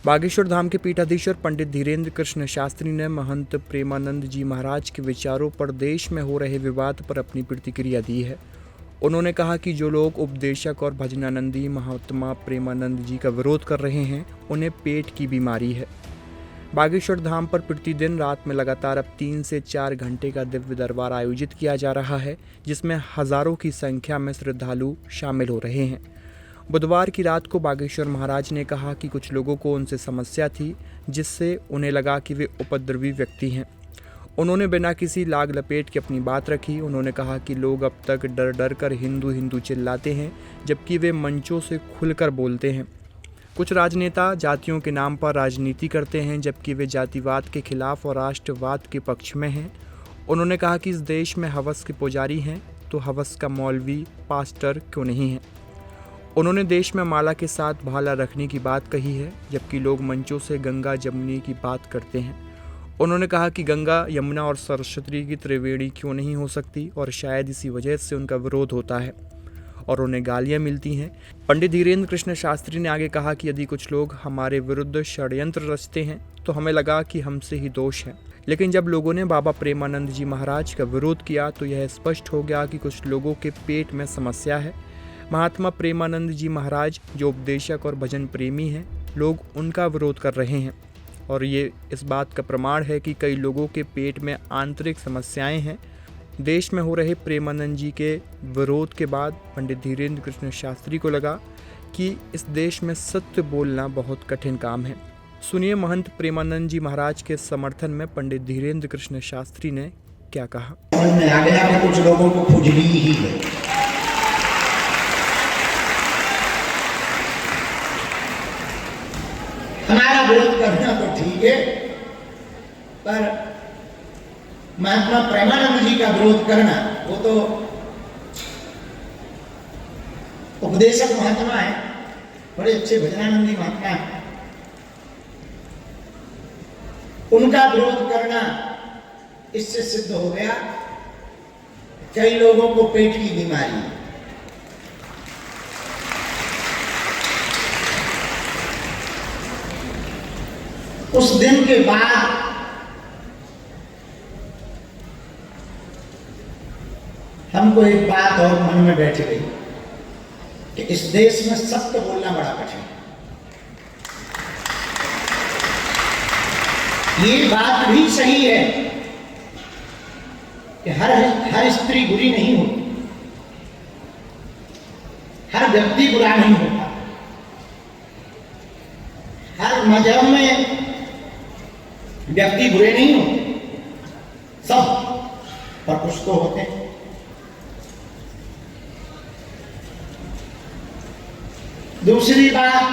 बागेश्वर धाम के पीठाधीश्वर पंडित धीरेन्द्र कृष्ण शास्त्री ने महंत प्रेमानंद जी महाराज के विचारों पर देश में हो रहे विवाद पर अपनी प्रतिक्रिया दी है। उन्होंने कहा कि जो लोग उपदेशक और भजनानंदी महात्मा प्रेमानंद जी का विरोध कर रहे हैं, उन्हें पेट की बीमारी है। बागेश्वर धाम पर प्रतिदिन रात में लगातार अब 3 से 4 घंटे का दिव्य दरबार आयोजित किया जा रहा है, जिसमें हजारों की संख्या में श्रद्धालु शामिल हो रहे हैं। बुधवार की रात को बागेश्वर महाराज ने कहा कि कुछ लोगों को उनसे समस्या थी, जिससे उन्हें लगा कि वे उपद्रवी व्यक्ति हैं। उन्होंने बिना किसी लाग लपेट के अपनी बात रखी। उन्होंने कहा कि लोग अब तक डर डर कर हिंदू हिंदू चिल्लाते हैं, जबकि वे मंचों से खुलकर बोलते हैं। कुछ राजनेता जातियों के नाम पर राजनीति करते हैं, जबकि वे जातिवाद के खिलाफ और राष्ट्रवाद के पक्ष में हैं। उन्होंने कहा कि इस देश में हवस के पुजारी हैं, तो हवस का मौलवी पास्टर क्यों नहीं है। उन्होंने देश में माला के साथ भाला रखने की बात कही है, जबकि लोग मंचों से गंगा जमुनी की बात करते हैं। उन्होंने कहा कि गंगा, यमुना और सरस्वती की त्रिवेणी क्यों नहीं हो सकती, और शायद इसी वजह से उनका विरोध होता है और उन्हें गालियां मिलती हैं। पंडित धीरेन्द्र कृष्ण शास्त्री ने आगे कहा कि यदि कुछ लोग हमारे विरुद्ध षड्यंत्र रचते हैं तो हमें लगा कि हमसे ही दोष है, लेकिन जब लोगों ने बाबा प्रेमानंद जी महाराज का विरोध किया तो यह स्पष्ट हो गया कि कुछ लोगों के पेट में समस्या है। महात्मा प्रेमानंद जी महाराज जो उपदेशक और भजन प्रेमी हैं, लोग उनका विरोध कर रहे हैं, और ये इस बात का प्रमाण है कि कई लोगों के पेट में आंतरिक समस्याएं हैं। देश में हो रहे प्रेमानंद जी के विरोध के बाद पंडित धीरेन्द्र कृष्ण शास्त्री को लगा कि इस देश में सत्य बोलना बहुत कठिन काम है। सुनिए महंत प्रेमानंद जी महाराज के समर्थन में पंडित धीरेन्द्र कृष्ण शास्त्री ने क्या कहा। समझ में आ गया कि कुछ लोगों को खुजली ही है। हमारा विरोध करना तो ठीक है, पर महात्मा प्रेमानंद जी का विरोध करना, वो तो उपदेशक महात्मा है, बड़े अच्छे भजनानंदी महात्मा है, उनका विरोध करना इससे सिद्ध हो गया कई लोगों को पेट की बीमारी है। उस दिन के बाद हमको एक बात और मन में बैठ गई कि इस देश में सत्य बोलना बड़ा कठिन है। ये बात भी सही है कि हर स्त्री बुरी नहीं होती, हर व्यक्ति बुरा नहीं होता, हर मजहब में व्यक्ति बुरे नहीं होते, सब पर कुछ तो होते हैं। दूसरी बात,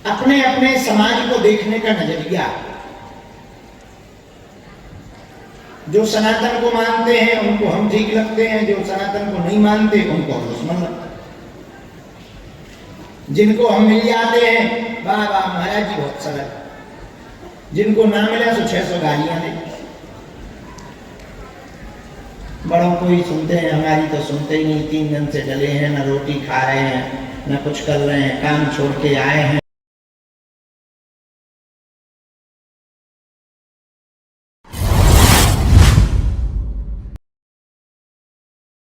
अपने अपने समाज को देखने का नजरिया। जो सनातन को मानते हैं उनको हम ठीक लगते हैं, जो सनातन को नहीं मानते उनको हम दुश्मन लगते हैं। जिनको हम मिल जाते हैं, वाह वाह महाराज जी बहुत सरल, जिनको ना मिला तो 600 गालियां दे। बड़ों को ही सुनते हैं, हमारी तो सुनते ही नहीं। 3 दिन से डले हैं, न रोटी खा रहे हैं, न कुछ कर रहे हैं, काम छोड़ के आए हैं,